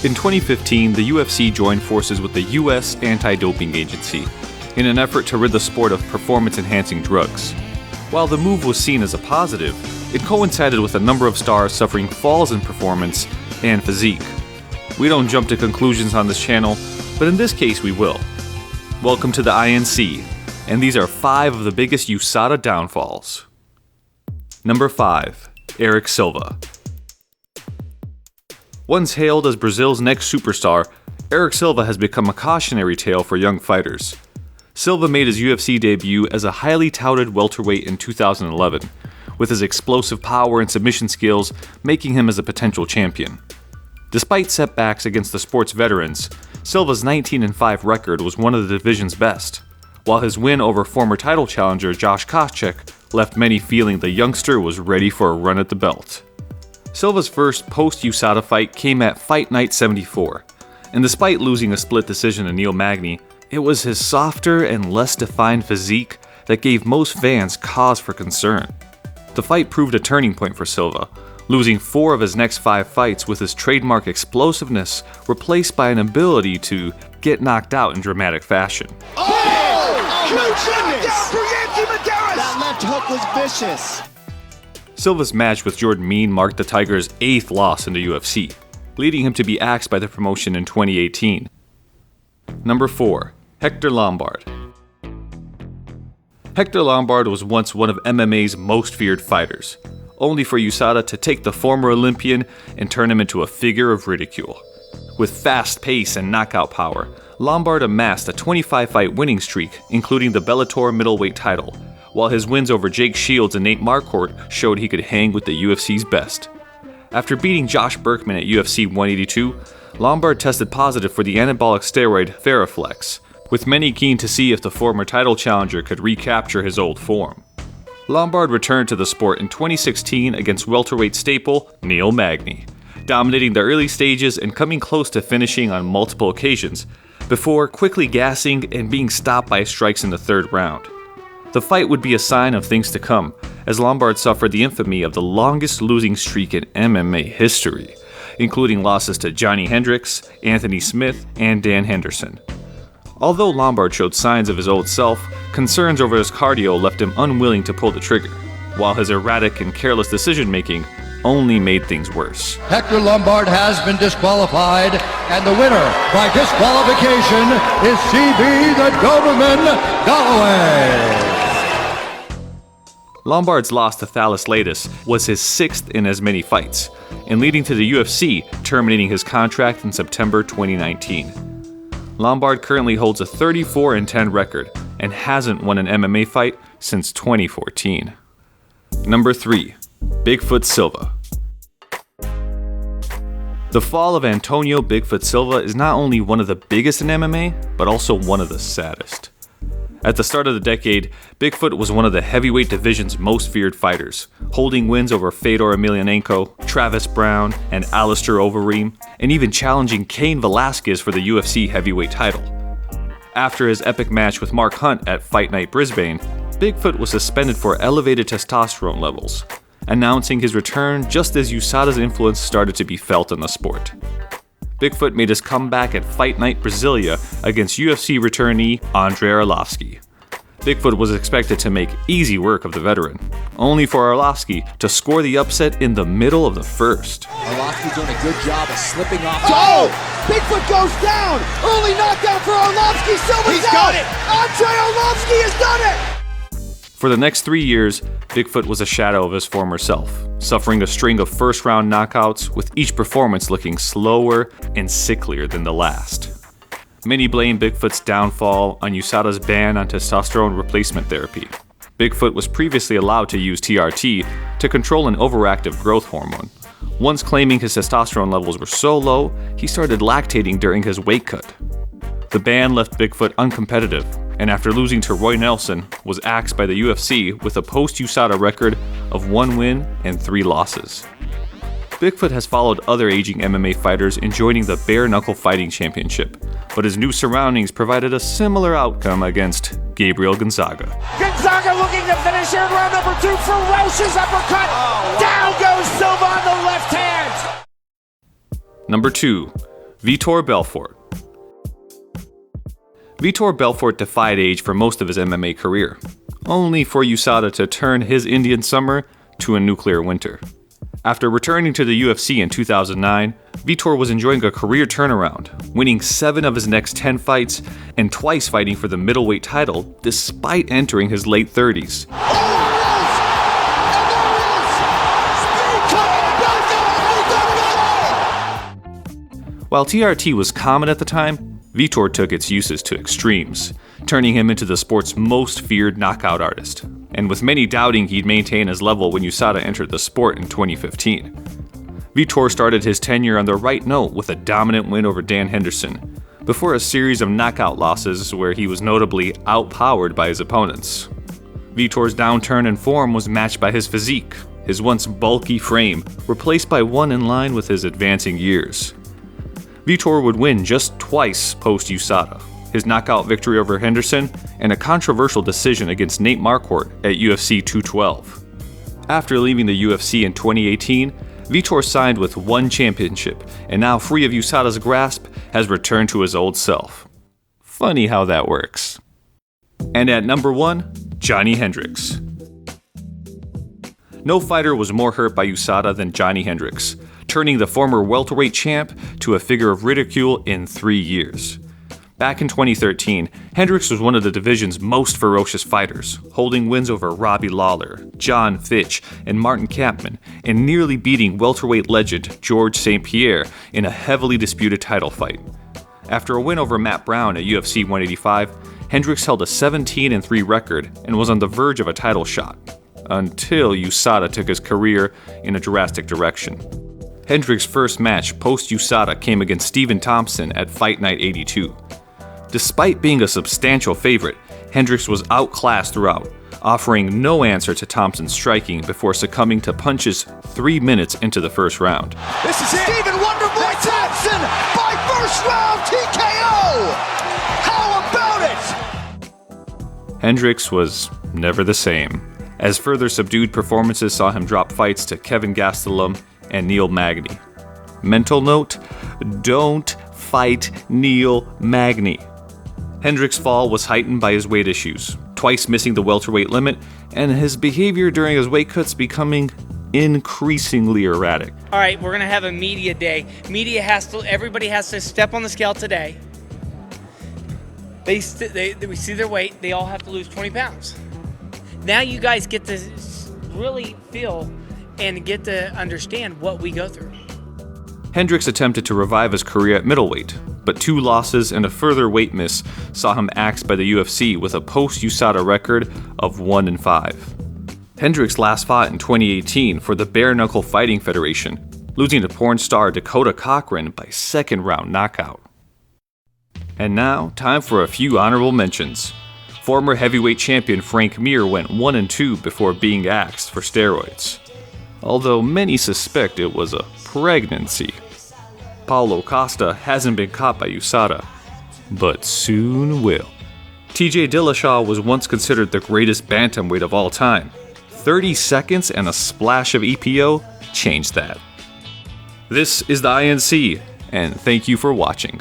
In 2015, the UFC joined forces with the U.S. Anti-Doping Agency in an effort to rid the sport of performance-enhancing drugs. While the move was seen as a positive, it coincided with a number of stars suffering falls in performance and physique. We don't jump to conclusions on this channel, but in this case we will. Welcome to the INC, and these are 5 of the biggest USADA downfalls. Number 5. Erick Silva. Once hailed as Brazil's next superstar, Erick Silva has become a cautionary tale for young fighters. Silva made his UFC debut as a highly touted welterweight in 2011, with his explosive power and submission skills making him as a potential champion. Despite setbacks against the sport's veterans, Silva's 19-5 record was one of the division's best, while his win over former title challenger Josh Koscheck left many feeling the youngster was ready for a run at the belt. Silva's first post-USADA fight came at Fight Night 74, and despite losing a split decision to Neil Magny, it was his softer and less defined physique that gave most fans cause for concern. The fight proved a turning point for Silva, losing 4 of his next 5 fights with his trademark explosiveness replaced by an ability to get knocked out in dramatic fashion. That left hook was vicious. Silva's match with Jordan Mein marked the Tiger's 8th loss in the UFC, leading him to be axed by the promotion in 2018. Number 4. Hector Lombard. Hector Lombard was once one of MMA's most feared fighters, only for USADA to take the former Olympian and turn him into a figure of ridicule. With fast pace and knockout power, Lombard amassed a 25-fight winning streak, including the Bellator middleweight title, while his wins over Jake Shields and Nate Marquardt showed he could hang with the UFC's best. After beating Josh Berkman at UFC 182, Lombard tested positive for the anabolic steroid Theraflex, with many keen to see if the former title challenger could recapture his old form. Lombard returned to the sport in 2016 against welterweight staple Neil Magny, dominating the early stages and coming close to finishing on multiple occasions, before quickly gassing and being stopped by strikes in the 3rd round. The fight would be a sign of things to come, as Lombard suffered the infamy of the longest losing streak in MMA history, including losses to Johny Hendricks, Anthony Smith, and Dan Henderson. Although Lombard showed signs of his old self, concerns over his cardio left him unwilling to pull the trigger, while his erratic and careless decision-making only made things worse. Hector Lombard has been disqualified, and the winner by disqualification is CB the Doberman Galloway. Lombard's loss to Thales Latis was his 6th in as many fights, and leading to the UFC terminating his contract in September 2019. Lombard currently holds a 34-10 record and hasn't won an MMA fight since 2014. Number 3. Bigfoot Silva. The fall of Antonio Bigfoot Silva is not only one of the biggest in MMA, but also one of the saddest. At the start of the decade, Bigfoot was one of the heavyweight division's most feared fighters, holding wins over Fedor Emelianenko, Travis Brown, and Alistair Overeem, and even challenging Cain Velasquez for the UFC heavyweight title. After his epic match with Mark Hunt at Fight Night Brisbane, Bigfoot was suspended for elevated testosterone levels, announcing his return just as USADA's influence started to be felt in the sport. Bigfoot made his comeback at Fight Night Brasilia against UFC returnee Andrei Arlovski. Bigfoot was expected to make easy work of the veteran, only for Arlovski to score the upset in the middle of the 1st. Arlovski doing a good job of slipping off. Oh! Bigfoot goes down! Early knockdown for Arlovski! Silva's out! Got it! Andrei Arlovski has done it! For the next 3 years, Bigfoot was a shadow of his former self, suffering a string of first-round knockouts, with each performance looking slower and sicklier than the last. Many blame Bigfoot's downfall on USADA's ban on testosterone replacement therapy. Bigfoot was previously allowed to use TRT to control an overactive growth hormone. Once claiming his testosterone levels were so low, he started lactating during his weight cut. The ban left Bigfoot uncompetitive, and after losing to Roy Nelson, was axed by the UFC with a post-USADA record of 1 win and 3 losses. Bigfoot has followed other aging MMA fighters in joining the Bare Knuckle Fighting Championship, but his new surroundings provided a similar outcome against Gabriel Gonzaga. Gonzaga looking to finish here in round number 2. Ferocious uppercut. Oh, wow. Down goes Silva on the left hand. Number 2. Vitor Belfort. Vitor Belfort defied age for most of his MMA career, only for USADA to turn his Indian summer to a nuclear winter. After returning to the UFC in 2009, Vitor was enjoying a career turnaround, winning 7 of his next 10 fights and twice fighting for the middleweight title despite entering his late 30s. While TRT was common at the time, Vitor took its uses to extremes, turning him into the sport's most feared knockout artist, and with many doubting he'd maintain his level when USADA entered the sport in 2015. Vitor started his tenure on the right note with a dominant win over Dan Henderson, before a series of knockout losses where he was notably outpowered by his opponents. Vitor's downturn in form was matched by his physique, his once bulky frame replaced by one in line with his advancing years. Vitor would win just twice post-USADA, his knockout victory over Henderson and a controversial decision against Nate Marquardt at UFC 212. After leaving the UFC in 2018, Vitor signed with one championship and now free of USADA's grasp has returned to his old self. Funny how that works. And at number 1, Johny Hendricks. No fighter was more hurt by USADA than Johny Hendricks, turning the former welterweight champ to a figure of ridicule in 3 years. Back in 2013, Hendricks was one of the division's most ferocious fighters, holding wins over Robbie Lawler, John Fitch, and Martin Kampmann, and nearly beating welterweight legend George St. Pierre in a heavily disputed title fight. After a win over Matt Brown at UFC 185, Hendricks held a 17-3 record and was on the verge of a title shot, until USADA took his career in a drastic direction. Hendricks' first match post-USADA came against Stephen Thompson at Fight Night 82. Despite being a substantial favorite, Hendricks was outclassed throughout, offering no answer to Thompson's striking before succumbing to punches 3 minutes into the first round. This is it. Stephen Wonderboy Thompson by first round TKO! How about it? Hendricks was never the same, as further subdued performances saw him drop fights to Kevin Gastelum and Neil Magny. Mental note, don't fight Neil Magny. Hendricks' fall was heightened by his weight issues, twice missing the welterweight limit, and his behavior during his weight cuts becoming increasingly erratic. All right, we're gonna have a media day. Everybody has to step on the scale today. We see their weight, they all have to lose 20 pounds. Now you guys get to really feel and get to understand what we go through. Hendricks attempted to revive his career at middleweight, but 2 losses and a further weight miss saw him axed by the UFC with a post-USADA record of 1-5. Hendricks last fought in 2018 for the Bare Knuckle Fighting Federation, losing to porn star Dakota Cochran by second-round knockout. And now, time for a few honorable mentions. Former heavyweight champion Frank Mir went 1-2 before being axed for steroids, although many suspect it was a pregnancy. Paulo Costa hasn't been caught by USADA, but soon will. TJ Dillashaw was once considered the greatest bantamweight of all time. 30 seconds and a splash of EPO changed that. This is the INC, and thank you for watching.